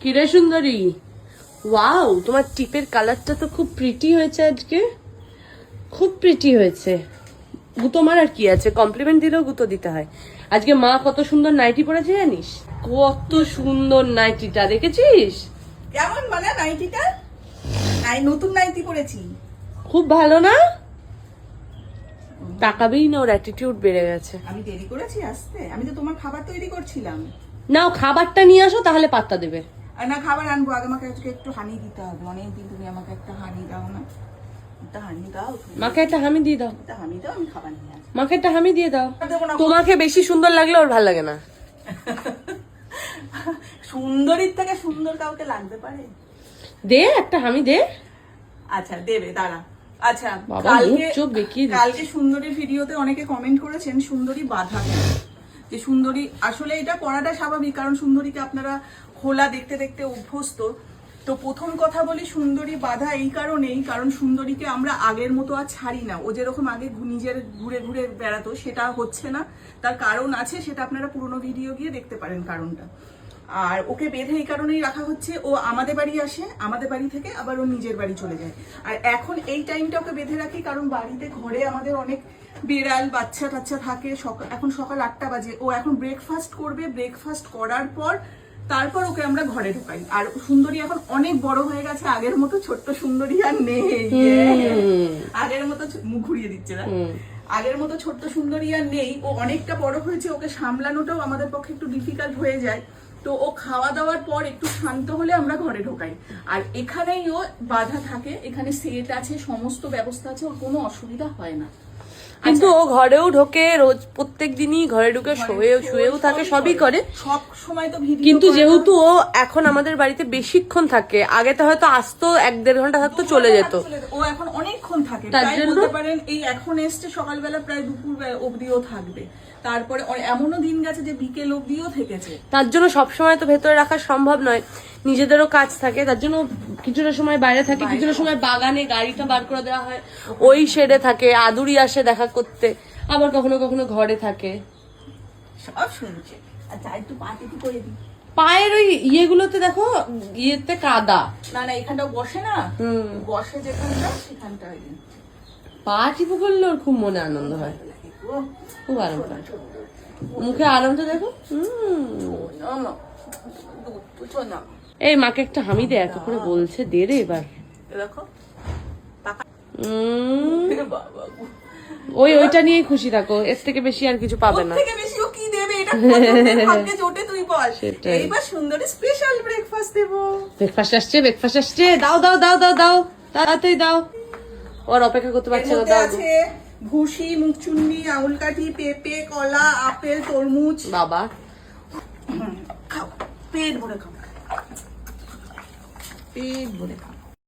কিরে সুন্দরী, ওয়াও তোমার টিপের কালারটা তো খুব প্রিটি হয়েছে আজকে, খুব প্রিটি হয়েছে। গুতো মারার কি আছে, কমপ্লিমেন্ট দিলেও গুতো দিতে হয়। আজকে মা কত সুন্দর নাইটি পরেছে জানিস? কত সুন্দর নাইটিটা দেখেছিস? কেমন মানে নাইটিটা? নতুন নাইটি পরেছি। খুব ভালো না? তাকাবেই না, ওর অ্যাটিটিউড বেড়ে গেছে। আমি দেরি করেছি আসতে? আমি তো তোমার খাবার তৈরি করছিলাম। নাও খাবারটা নিয়ে আসো, তাহলে পাত্তা দেবে। আর না, খাবার আনবো আগে। আমাকে আজকে একটু হানি দিতে হবে। অনেকদিন তুমি আমাকে একটা হানি দাও না। একটা হানি দাও। মাকে একটা হামি দিয়ে দাও। একটা হানি দাও, আমি খাবার নিয়ে আসবো। মাকে একটা হামি দিয়ে দাও। দেবো না। তোমাকে বেশি সুন্দর লাগলে ওর ভালো লাগে না। সুন্দরীর থেকে সুন্দর কাউকে লাগতে পারে? দে একটা হামি দে। আচ্ছা দেবে, দাঁড়া। আচ্ছা, বাবা, মুখ চোখ বেঁকিয়ে দিচ্ছে। কালকে সুন্দরীর ভিডিওতে অনেকে কমেন্ট করেছেন সুন্দরী বাধা কেন, যে সুন্দরী আসলে এটা করাটা স্বাভাবিক, কারণ সুন্দরীকে আপনারা খোলা দেখতে দেখতে অভ্যস্ত। তো প্রথম কথা বলি, সুন্দরী বাধা এই কারণেই, কারণ সুন্দরীকে আমরা আগের মতো আর ছাড়ি না। ও যেরকম আগে নিজের ঘুরে ঘুরে বেড়াতো, সেটা হচ্ছে না। তার কারণ আছে, সেটা আপনারা পুরোনো ভিডিও গিয়ে দেখতে পারেন কারণটা। আর ওকে বেঁধে এই কারণেই রাখা হচ্ছে, ও আমাদের বাড়ি আসে, আমাদের বাড়ি থেকে আবার ও নিজের বাড়ি চলে যায়। আর এখন এই টাইমটা ওকে বেঁধে রাখি কারণ বাড়িতে ঘরে আমাদের অনেক বিড়াল বাচ্চা টাচ্চা থাকে। এখন সকাল 8টা বাজে, ও এখন ব্রেকফাস্ট করবে। ব্রেকফাস্ট করার পর তারপর ওকে আমরা ঘরে ঢুকাই। আর সুন্দরী এখন অনেক বড় হয়ে গেছে, আগের মতো ছোট্ট সুন্দরী আর নেই। আগের মতো মুখ ঘুরিয়ে দিচ্ছে না, আগের মতো ছোট্ট সুন্দরী আর নেই। ও অনেকটা বড় হয়েছে, ওকে সামলানোটাও আমাদের পক্ষে একটু ডিফিকাল্ট হয়ে যায়। তো ও খাওয়া দাওয়ার পর একটু শান্ত হলে আমরা ঘরে ঢোকাই। আর এখানেই ও বাধা থাকে, এখানে সেট আছে, সমস্ত ব্যবস্থা আছে, ওর কোনো অসুবিধা হয় না। কিন্তু ও ঘরেও ঢোকে, রোজ প্রত্যেক দিনই ঘরে ঢুকে শুয়েও থাকে, সবই করে। সব সময় তো ভিডিও, কিন্তু যেহেতু ও এখন আমাদের বাড়িতে বেশিক্ষণ থাকে, আগে তো হয়তো আসতো 1-1.5 ঘন্টা থাকতো, চলে যেত। ও এখন অনেকক্ষণ থাকে, তার প্রায় জন্য বলতে পারেন এই এখন এসছে সকালবেলা, প্রায় দুপুর অবধিও থাকবে। তারপরে এমনও দিন গেছে যে বিকেল অবধিও থেকেছে। তার জন্য সবসময় তো ভেতরে রাখা সম্ভব নয়, নিজেদেরও কাজ থাকে। তার জন্য কিছুটা সময় বাইরে থাকে, কিছুটা সময় বাগানে গাড়িটা বার করে দেওয়া হয়, ওই শেডে থাকে। আদুরি আসে দেখা করতে, আবার কখনো কখনো ঘরে থাকে। সব শুনছে। আচ্ছা, একটু পাটি করে দিই। পায়ের ওই ইয়েগুলোতে দেখো, ইয়েতে কাদা। না না, এখানটাও বসে না, বসে যেখানটা সেখানটা। পা টিপু করলে ওর খুব মনে আনন্দ হয়, খুব আনন্দ হয়। মুখে আনন্দ দেখো। এই মাকে একটা হামি দে, এত করে বলছে, দে রে এবার। দেখো, ওইটা নিয়েই খুশি থাকো, এর থেকে বেশি আর কিছু পাবে না। থেকে বেশি ও কি দেবে, এটা ভাগ্যে জোটে, তুই বল। এইবার সুন্দরী স্পেশাল ব্রেকফাস্ট দেব। ব্রেকফাস্ট আসছে, দাও দাও দাও দাও দাও, তাড়াতাড়ি দাও। ওর অপেক্ষা করতে পারছে না, দাও। আছে ভুসি, মুগচুন্নি, আঙুল কাঠি, পেঁপে, কলা, আপেল, তরমুজ। বাবা খাও, পেট ভরে খাও, পেট ভরে খাও।